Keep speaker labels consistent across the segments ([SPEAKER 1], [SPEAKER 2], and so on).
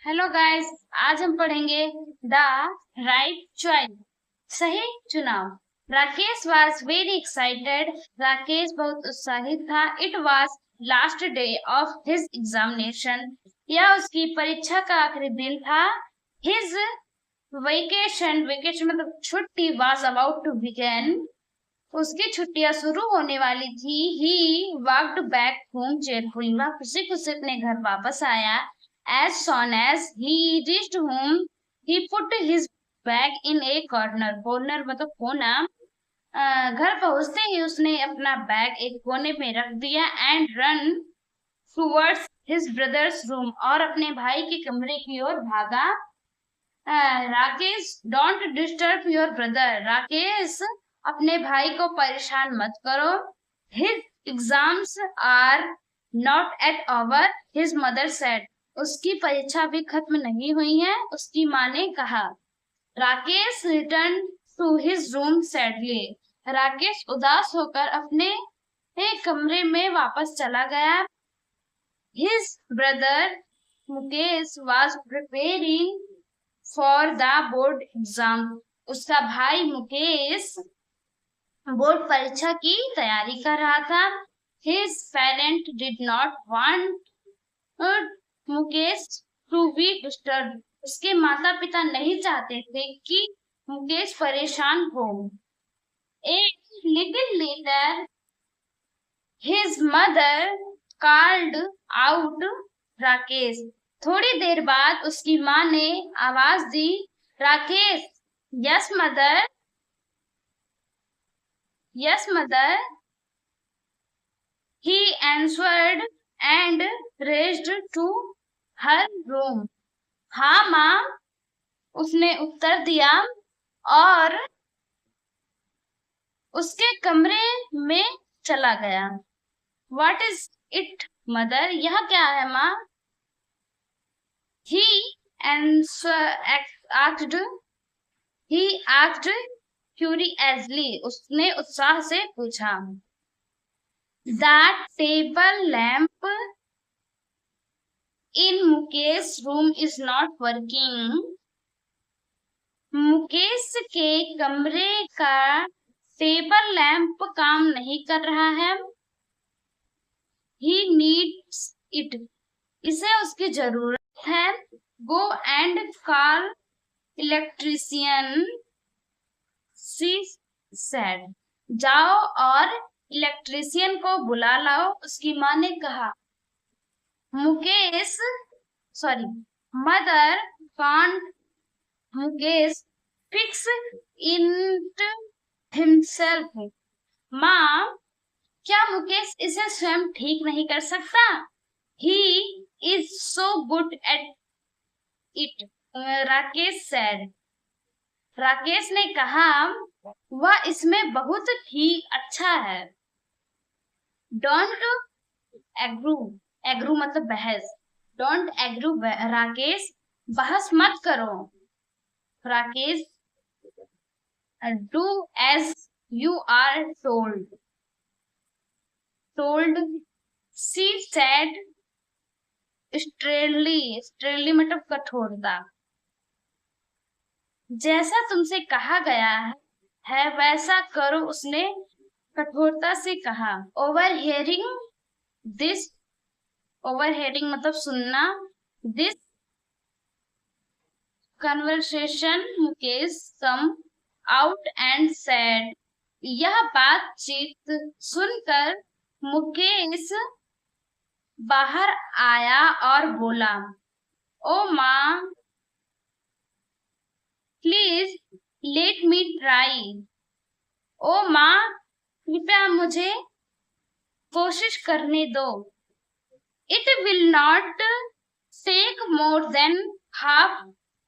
[SPEAKER 1] Hello guys. आज हम पढ़ेंगे द राइट चॉइस, सही चुनाव। Rakesh was very excited. Rakesh बहुत उत्साहित था। It was last day of his examination. यह उसकी परीक्षा का आखिरी दिन था। हिज वेकेशन वेकेशन मतलब छुट्टी वॉज अबाउट टू बिगेन। उसकी छुट्टियां शुरू होने वाली थी। He walked back home cheerfully. वह खुशी खुशी अपने घर वापस आया। As soon as he reached home, he put his bag in a corner. Corner मतलब कोना। घर पहुंचते ही उसने अपना बैग एक कोने में रख दिया and run towards his brother's room और अपने भाई के कमरे की ओर भागा। Rakesh don't disturb your brother. Rakesh अपने भाई को परेशान मत करो। His exams are not yet over, his mother said. उसकी परीक्षा भी खत्म नहीं हुई है, उसकी माँ ने कहा। Rakesh return to his room sadly. Rakesh उदास होकर अपने कमरे में वापस चला गया। His brother Mukesh was preparing for the board exam. उसका भाई मुकेश बोर्ड परीक्षा की तैयारी कर रहा था। His parent did not want Mukesh to be disturb. उसके माता पिता नहीं चाहते थे कि मुकेश परेशान हो। A little later, his mother called out Rakesh. थोड़ी देर बाद उसकी माँ ने आवाज दी, Rakesh. Yes mother, yes mother, he answered and raced to her room. हाँ माँ, उसने उत्तर दिया और उसके कमरे में चला गया। What is it, mother? यह क्या है माँ? He asked. He asked curiously. उसने उत्साह से पूछा। That table lamp in Mukesh's room is not working. Mukesh के कमरे का टेबल लैंप काम नहीं कर रहा है। He needs it. इसे उसकी जरूरत है। Go and call electrician, she said. जाओ और इलेक्ट्रीशियन को बुला लाओ, उसकी माँ ने कहा। Mukesh sorry mother can't Mukesh fix it himself. माँ, क्या मुकेश इसे स्वयं ठीक नहीं कर सकता? He is so good at it, Rakesh said. Rakesh ने कहा, वह इसमें बहुत ही अच्छा है। डोंट एग्रू, एग्रू मतलब बहस। डोंट एग्रू राकेश, बहस मत करो। Rakesh do as you are told, told she said sternly, sternly मतलब कठोरता। जैसा तुमसे कहा गया है वैसा करो, उसने कठोरता से कहा। Over hearing this, over hearing मतलब सुनना। This conversation Mukesh come out and said. यह बातचीत सुनकर मुकेश बाहर आया और बोला, ओ माँ, प्लीज लेट मी ट्राई। ओ माँ, कृपया मुझे कोशिश करने दो। It will not take more than half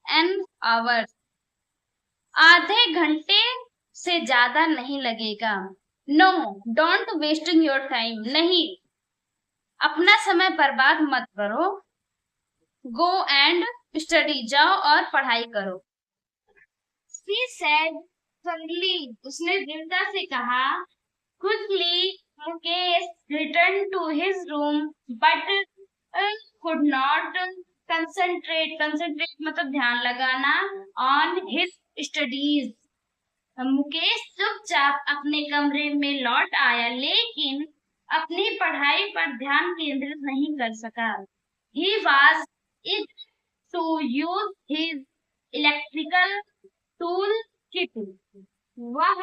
[SPEAKER 1] an hour. आधे घंटे से ज्यादा नहीं लगेगा। No don't wasting your time. नहीं, अपना समय बर्बाद मत करो। गो एंड स्टडी, जाओ और पढ़ाई करो। She said suddenly, उसने दृढ़ता से कहा। Quickly, Mukesh returned to his room, but could not concentrate मतलब ध्यान लगाना, ऑन हिज स्टडीज। मुकेश चुपचाप अपने कमरे में लौट आया, लेकिन अपनी पढ़ाई पर ध्यान केंद्रित नहीं कर सका। He was eager to use his electrical tool kit. वह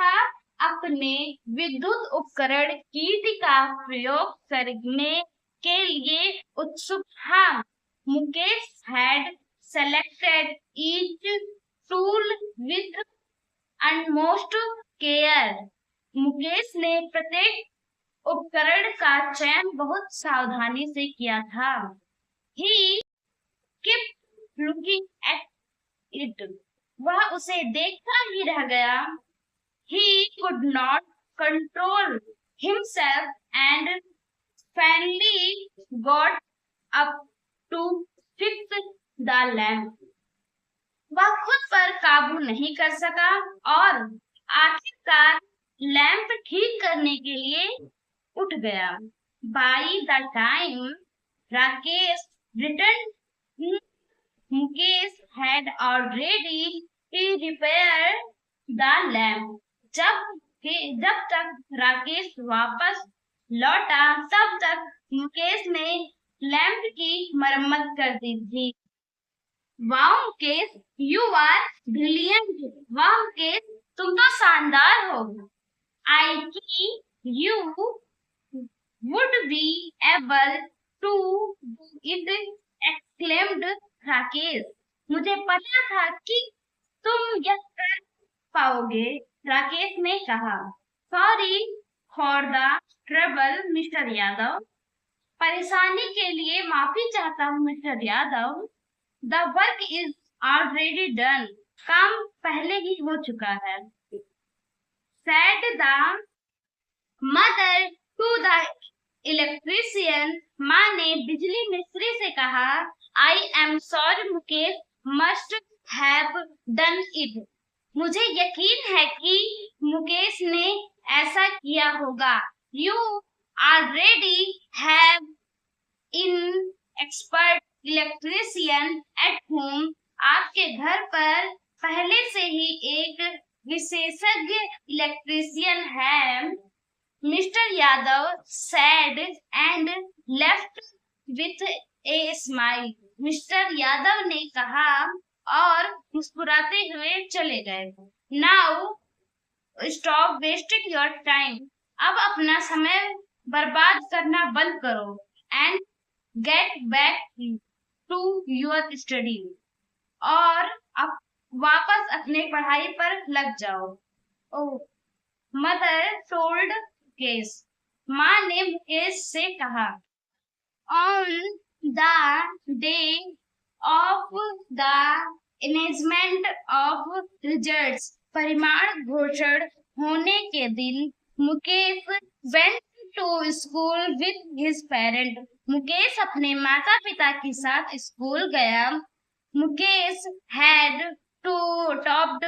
[SPEAKER 1] अपने विद्युत उपकरण किट का प्रयोग करने के लिए उत्सुक था। Mukesh had selected each tool with utmost care. Mukesh ने प्रत्येक उपकरण का चयन बहुत सावधानी से किया था। He kept looking at it. वह उसे देखता ही रह गया। He could not control himself and finally got up to fix the lamp. वह खुद पर काबू नहीं कर सका और आखिरकार लैंप ठीक करने के लिए उठ गया। By the time Rakesh returned, Mukesh had already repaired the lamp. जब तक राकेश वापस लौटा, तब तक मुकेश ने लैंप की मरम्मत कर दी थी। वाह मुकेश, यू आर ब्रिलियंट। वाह मुकेश, तुम तो शानदार हो। I think you would be able to do it, exclaimed Rakesh. मुझे पता था कि तुम यह कर पाओगे, राकेश ने कहा। Sorry for the trouble mister Yadav. परेशानी के लिए माफी चाहता हूँ mister Yadav. The work is already done. काम पहले ही हो चुका है। Said the mother to the electrician. माँ ने बिजली मिस्त्री से कहा। I am sorry Mukesh must have done it. मुझे यकीन है कि मुकेश ने ऐसा किया होगा। You already have an expert electrician at home. आपके घर पर पहले से ही एक विशेषज्ञ इलेक्ट्रीशियन है। Mister Yadav said and left with a smile. Mister Yadav ने कहा और मुस्कुराते हुए चले गए। Now stop wasting your time. अब अपना समय बर्बाद करना बंद करो। And get back to your study. और अब वापस अपने पढ़ाई पर लग जाओ। Oh, mother told Mukesh. माँ ने मुकेश से कहा। On the day of the announcement of results. परिणाम घोषण होने के दिन Mukesh went to school with his parent. Mukesh अपने माता पिता के साथ स्कूल गया। Mukesh had to topped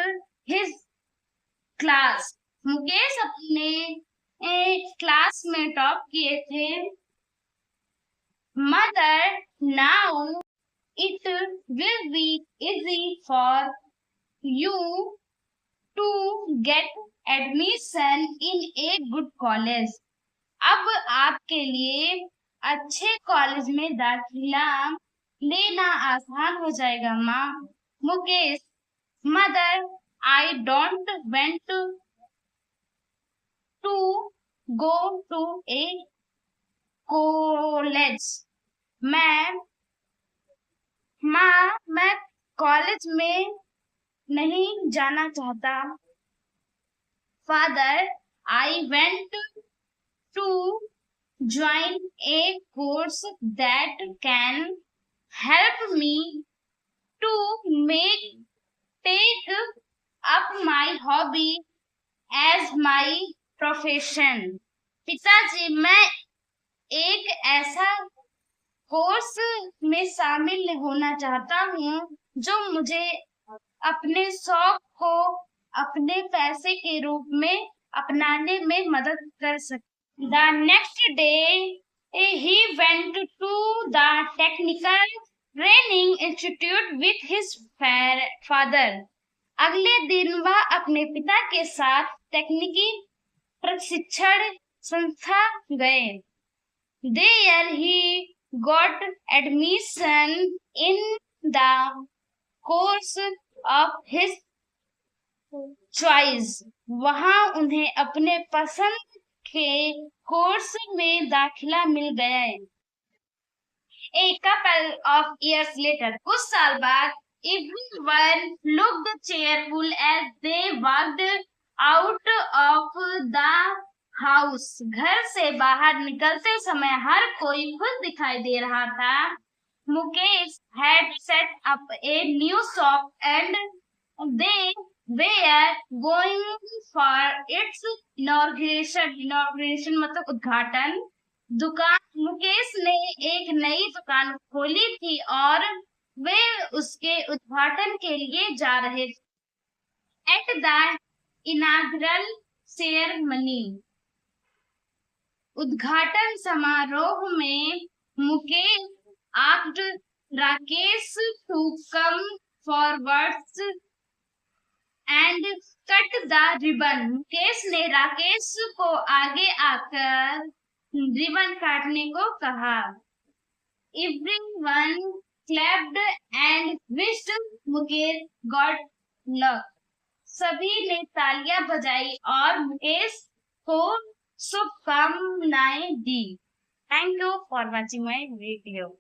[SPEAKER 1] his class. Mukesh अपने क्लास में टॉप किए थे। Mother now it will be easy for you to get admission in a good college. अब आपके लिए अच्छे कॉलेज में दाखिला लेना आसान हो जाएगा माँ। Mukesh. Mother I don't want to go to a college. मैं कॉलेज में नहीं जाना चाहता। Father I went to join a course that can help me to take up my hobby as my profession. पिताजी, मैं एक ऐसा कोर्स में शामिल होना चाहता हूँ जो मुझे अपने शौक को अपने पैसे के रूप में अपनाने में मदद कर सके। The next day he went to the technical training institute with his father. अगले दिन वह अपने पिता के साथ तकनीकी प्रशिक्षण संस्था गए। There he got admission in the course of his choice। वहां उन्हें अपने पसंद के कोर्स में दाखिला मिल गया। A couple of years later, कुछ साल बाद, everyone looked cheerful as they walked out of the house। घर से बाहर निकलते समय हर कोई खुश दिखाई दे रहा था। Mukesh had set up a new shop and they were going for its inauguration। Inauguration मतलब उद्घाटन। मुकेश ने एक नई दुकान खोली थी और वे उसके उद्घाटन के लिए जा रहे थे। At the inaugural ceremony, उद्घाटन समारोह में, Mukesh asked Rakesh to come forward and cut the ribbon। Mukesh ने राकेश को आगे आकर रिबन काटने को कहा। Everyone clapped and wished Mukesh God luck। सभी ने तालियां बजाई और मुकेश को शुभकामनाएं दी। Thank you for watching my video.